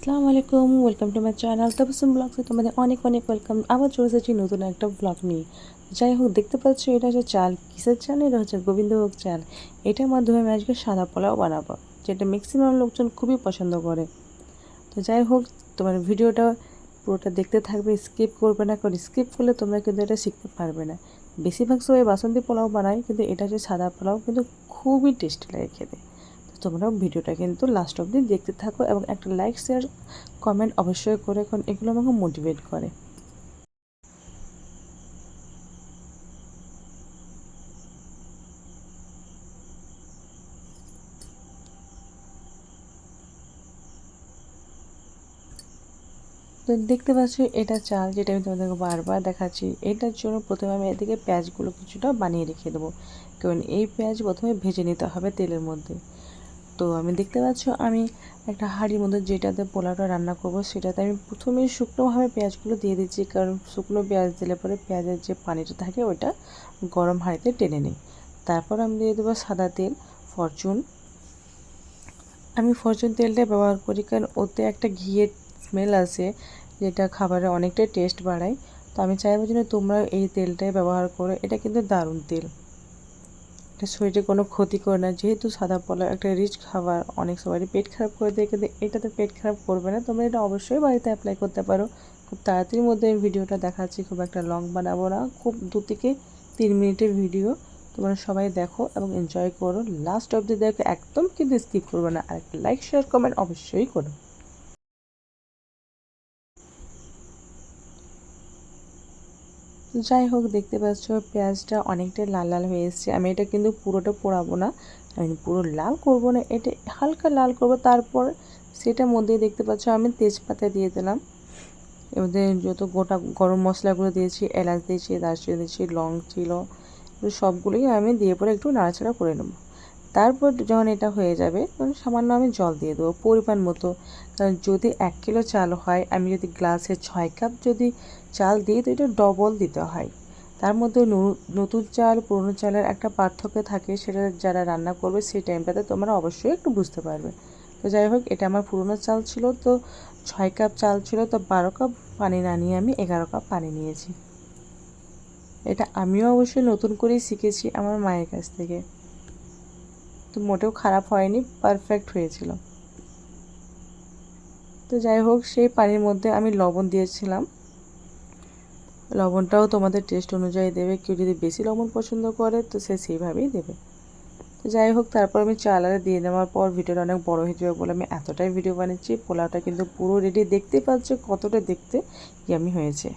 আসসালামু আলাইকুম, welcome to my channel Tabassum ব্লগসে তোমাদের অনেক অনেক ওয়েলকাম। আবার চলে এসেছি নতুন একটা ব্লগ নিয়ে। যাই হোক, দেখতে পাচ্ছ এটা হচ্ছে চাল। কিসের চাল? এটা হচ্ছে গোবিন্দভোগ চাল। এটার মাধ্যমে আমি আজকে সাদা পোলাও বানাবো, যেটা ম্যাক্সিমাম লোকজন খুবই পছন্দ করে। তো যাই হোক, তোমার ভিডিওটা পুরোটা দেখতে থাকবে, স্কিপ করবে না, কারণ স্কিপ করলে তোমরা কিন্তু এটা শিখতে পারবে না। বেশিরভাগ সবাই বাসন্তী পোলাও বানায়, কিন্তু এটা হচ্ছে সাদা পোলাও, কিন্তু খুবই টেস্টি লাগে খেতে। তোমরা ভিডিওটা কিন্তু লাস্ট অবধি দেখতে থাকো এবং একটা লাইক শেয়ার কমেন্ট অবশ্যই করে, কারণ এগুলো আমাকে মোটিভেট করে। তো দেখতে পাচ্ছ এটা চাল, যেটা আমি তোমাদেরকে বারবার দেখাচ্ছি। এটার জন্য প্রথমে আমি এদিকে পেঁয়াজগুলো কিছুটা বানিয়ে রেখে দেবো, কারণ এই পেঁয়াজ প্রথমে ভেজে নিতে হবে তেলের মধ্যে। তো আমি দেখতে পাচ্ছ আমি একটা হাঁড়ির মধ্যে যেটাতে পোলাওটা রান্না করব, সেটাতে আমি প্রথমেই শুকনোভাবে পেঁয়াজগুলো দিয়ে দিচ্ছি, কারণ শুকনো পেঁয়াজ দিলে পরে পেঁয়াজের যে পানিটা থাকে ওটা গরম হাঁড়িতে টেনে নিই। তারপর আমি দিয়ে দেবো সাদা তেল, ফরচুন। আমি ফরচুন তেলটা ব্যবহার করি, কারণ ওতে একটা ঘিয়ের স্মেল আসে, যেটা খাবারে অনেকটাই টেস্ট বাড়ায়। তো আমি চাইবো যেন তোমরা এই তেলটাই ব্যবহার করো। এটা কিন্তু দারুণ তেল, এটা শরীরে কোনো ক্ষতি করে না। যেহেতু সাদা পোলাও একটা রিচ খাবার, অনেক সবারই পেট খারাপ করে দেয়, কিন্তু এটাতে পেট খারাপ করবে না। তোমরা এটা অবশ্যই বাড়িতে অ্যাপ্লাই করতে পারো। খুব তাড়াতাড়ির মধ্যে আমি ভিডিওটা দেখাচ্ছি, খুব একটা লং বানাবো না, খুব 2 থেকে 3 মিনিটের ভিডিও। তোমরা সবাই দেখো এবং এনজয় করো, লাস্ট অবধি দেখো, একদম কিন্তু স্কিপ করবে না। আর একটা লাইক শেয়ার কমেন্ট অবশ্যই করো। যাই হোক, দেখতে পাচ্ছ পেঁয়াজটা অনেকটাই লাল লাল হয়ে এসেছে। আমি এটা কিন্তু পুরোটা পোড়াবো না, আমি পুরো লাল করব না, এটা হালকা লাল করব। তারপর সেটার মধ্যে দেখতে পাচ্ছ আমি তেজপাতা দিয়ে দিলাম। এর মধ্যে যত গোটা গরম মশলাগুলো দিয়েছি, এলাচ দিয়েছি, দারচিনি দিয়েছি, লং ছিল, সবগুলোই আমি দিয়ে পরে একটু নাড়াচাড়া করে নেব। তারপর যখন এটা হয়ে যাবে, তখন সামান্য আমি জল দিয়ে দেবো পরিমাণ মতো। কারণ যদি 1 কিলো চাল হয়, আমি যদি গ্লাসে 6 কাপ যদি চাল দিই, তো এটা ডবল দিতে হয়। তার মধ্যে নতুন চাল পুরনো চালের একটা পার্থক্য থাকে, সেটা যারা রান্না করবে সেই টাইমটাতে তোমরা অবশ্যই একটু বুঝতে পারবে। তো যাই হোক, এটা আমার পুরনো চাল ছিল, তো 6 কাপ চাল ছিল, তো 12 কাপ পানি না নিয়ে আমি 11 কাপ পানি নিয়েছি। এটা আমিও অবশ্যই নতুন করেই শিখেছি আমার মায়ের কাছ থেকে। তো মোটেও খারাপ হয়নি, পারফেক্ট হয়েছিল। তো যাই হোক, সেই পানির মধ্যে আমি লবণ দিয়েছিলাম। লবণটাও তোমাদের টেস্ট অনুযায়ী দেবে, কেউ যদি বেশি লবণ পছন্দ করে তো সে সেইভাবেই দেবে। তো যাই হোক, তারপর আমি চালারে দিয়ে নেওয়ার পর ভিডিওটা অনেক বড় হয়ে যাবে বলে আমি এতটাই ভিডিও বানিয়েছি। পোলাওটা কিন্তু পুরো রেডি, দেখতে পাচ্ছ কতটা দেখতে ইয়ামি হয়েছে।